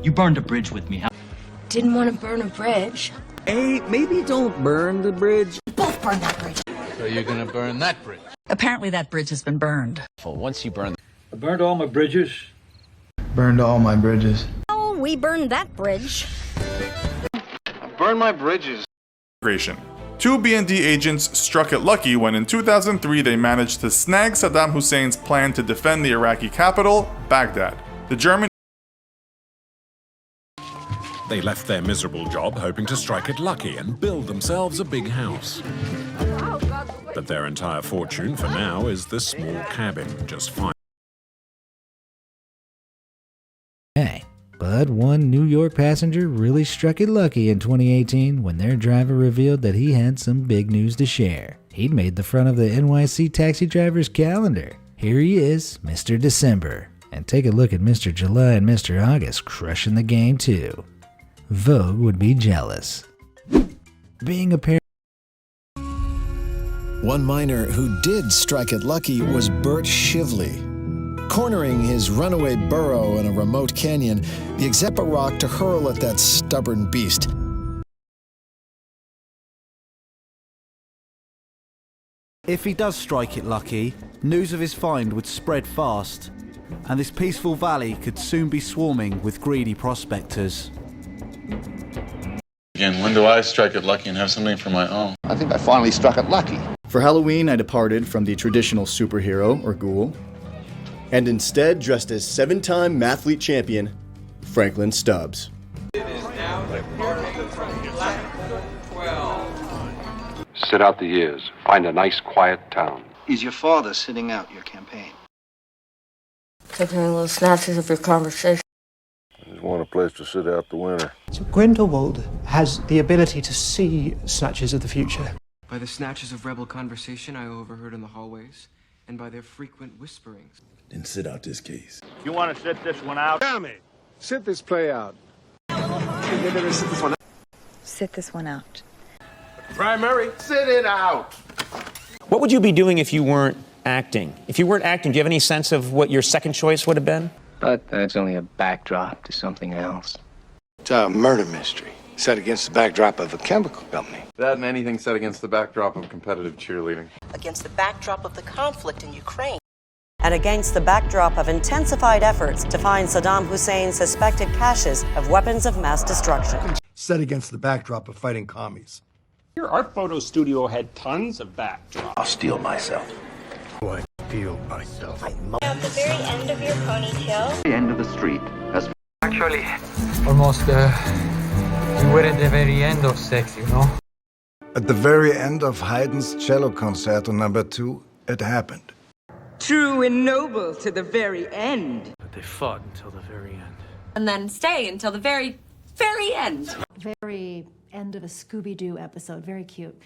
You burned a bridge with me. Didn't want to burn a bridge. Hey, maybe don't burn the bridge. Both burned that bridge. So you're gonna burn that bridge? Apparently that bridge has been burned. Once you burn I burned all my bridges. Burned all my bridges. Oh, we burned that bridge. burn my bridges. Two BND agents struck it lucky when in 2003 they managed to snag Saddam Hussein's plan to defend the Iraqi capital, Baghdad. The German They left their miserable job hoping to strike it lucky and build themselves a big house. But their entire fortune for now is this small cabin, just fine. Hey, but one New York passenger really struck it lucky in 2018 when their driver revealed that he had some big news to share. He'd made the front of the NYC taxi driver's calendar. Here he is, Mr. December. And take a look at Mr. July and Mr. August crushing the game too. Vogue would be jealous. Being a parent. One miner who did strike it lucky was Bert Shively. Cornering his runaway burrow in a remote canyon, the exec a rock to hurl at that stubborn beast. If he does strike it lucky, news of his find would spread fast, and this peaceful valley could soon be swarming with greedy prospectors. Again, when do I strike it lucky and have something for my own? I think I finally struck it lucky. For Halloween, I departed from the traditional superhero, or ghoul, and instead dressed as 7-time mathlete champion, Franklin Stubbs. Sit out the years. Find a nice, quiet town. Is your father sitting out your campaign? Taking little snatches of your conversation. I just want a place to sit out the winter. So Grindelwald has the ability to see snatches of the future. By the snatches of rebel conversation I overheard in the hallways, and by their frequent whisperings. Then sit out this case. You want to sit this one out? Tommy, sit this play out. Sit this one out. Primary, sit it out. What would you be doing if you weren't acting? If you weren't acting, do you have any sense of what your second choice would have been? But that's only a backdrop to something else. It's a murder mystery set against the backdrop of a chemical company. That and anything set against the backdrop of competitive cheerleading. Against the backdrop of the conflict in Ukraine. And against the backdrop of intensified efforts to find Saddam Hussein's suspected caches of weapons of mass destruction. Set against the backdrop of fighting commies. Our photo studio had tons of backdrops. I'll steel myself. I feel myself. At the very end of your ponytail. The end of the street. Actually, almost, we were at the very end of sex, you know? At the very end of Haydn's cello concerto number 2, it happened. True and noble to the very end. But they fought until the very end. And then stay until the very, very end. Very end of a Scooby-Doo episode. Very cute.